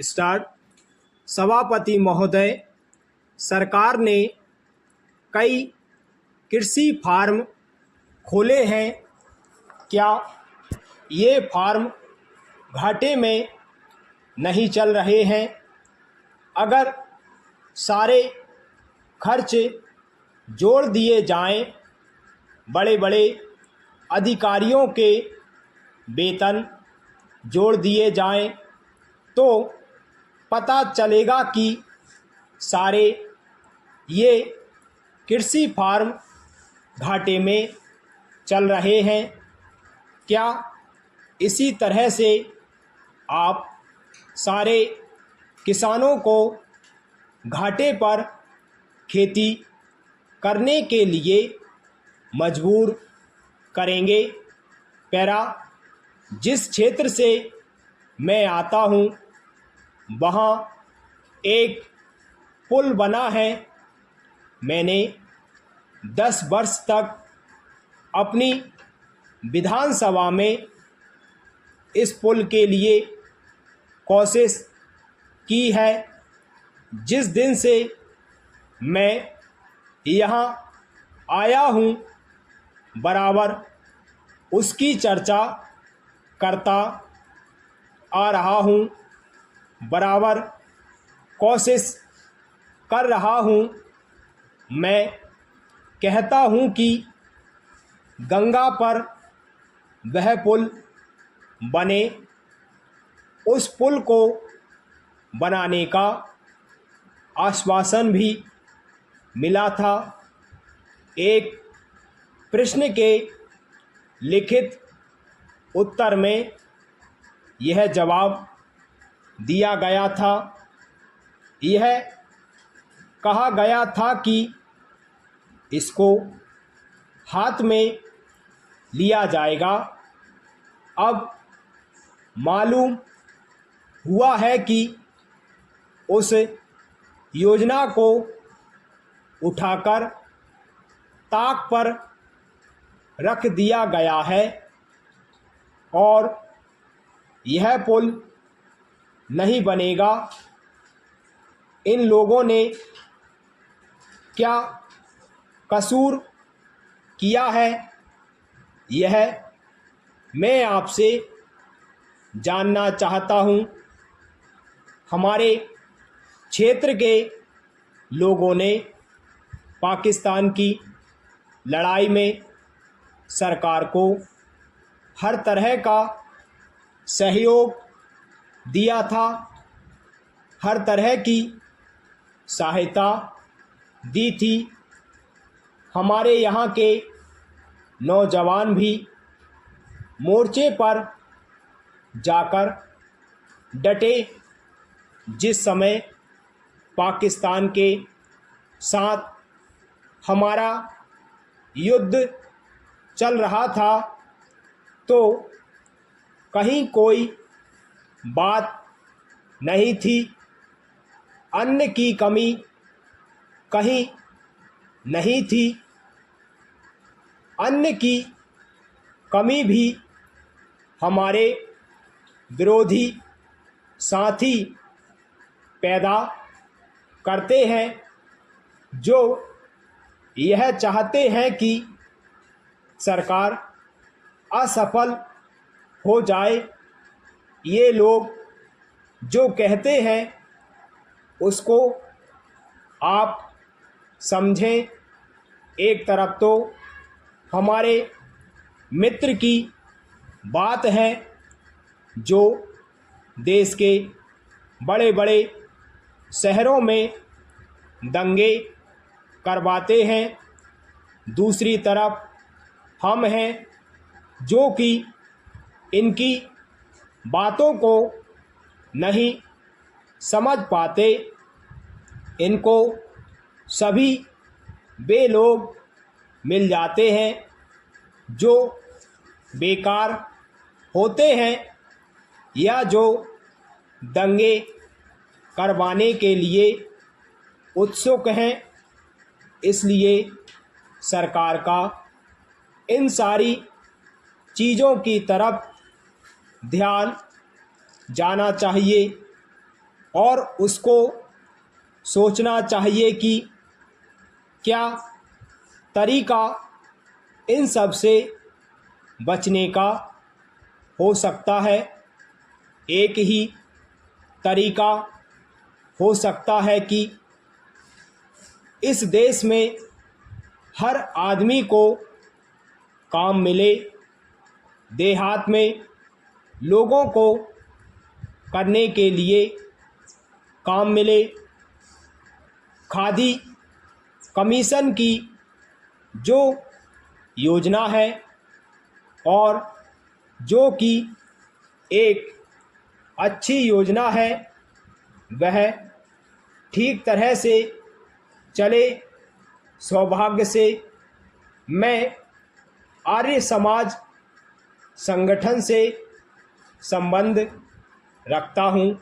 Start. सभापति महोदय, सरकार ने कई कृषि फार्म खोले हैं। क्या ये फार्म घाटे में नहीं चल रहे हैं? अगर सारे खर्च जोड़ दिए जाएं, बड़े बड़े अधिकारियों के वेतन जोड़ दिए जाएं, तो पता चलेगा कि सारे ये कृषि फार्म घाटे में चल रहे हैं। क्या इसी तरह से आप सारे किसानों को घाटे पर खेती करने के लिए मजबूर करेंगे? पैरा, जिस क्षेत्र से मैं आता हूँ वहाँ एक पुल बना है। मैंने 10 वर्ष तक अपनी विधानसभा में इस पुल के लिए कोशिश की है। जिस दिन से मैं यहाँ आया हूँ बराबर उसकी चर्चा करता आ रहा हूँ, बराबर कोशिश कर रहा हूँ। मैं कहता हूँ कि गंगा पर वह पुल बने। उस पुल को बनाने का आश्वासन भी मिला था। एक प्रश्न के लिखित उत्तर में यह जवाब दिया गया था। यह कहा गया था कि इसको हाथ में लिया जाएगा। अब मालूम हुआ है कि उस योजना को उठाकर ताक पर रख दिया गया है और यह पुल नहीं बनेगा। इन लोगों ने क्या कसूर किया है, यह मैं आपसे जानना चाहता हूँ। हमारे क्षेत्र के लोगों ने पाकिस्तान की लड़ाई में सरकार को हर तरह का सहयोग दिया था, हर तरह की सहायता दी थी। हमारे यहाँ के नौजवान भी मोर्चे पर जाकर डटे। जिस समय पाकिस्तान के साथ हमारा युद्ध चल रहा था तो कहीं कोई बात नहीं थी। अन्न की कमी कहीं नहीं थी। अन्न की कमी भी हमारे विरोधी साथी पैदा करते हैं, जो यह चाहते हैं कि सरकार असफल हो जाए। ये लोग जो कहते हैं उसको आप समझें। एक तरफ तो हमारे मित्र की बात है जो देश के बड़े बड़े शहरों में दंगे करवाते हैं, दूसरी तरफ हम हैं जो कि इनकी बातों को नहीं समझ पाते। इनको सभी वे लोग मिल जाते हैं जो बेकार होते हैं या जो दंगे करवाने के लिए उत्सुक हैं। इसलिए सरकार का इन सारी चीज़ों की तरफ ध्यान जाना चाहिए। और उसको सोचना चाहिए कि क्या तरीका इन सब से बचने का हो सकता है। एक ही तरीका हो सकता है कि इस देश में हर आदमी को काम मिले, देहात में लोगों को करने के लिए काम मिले। खादी कमीशन की जो योजना है और जो कि एक अच्छी योजना है, वह ठीक तरह से चले। सौभाग्य से मैं आर्य समाज संगठन से संबंध रखता हूँ।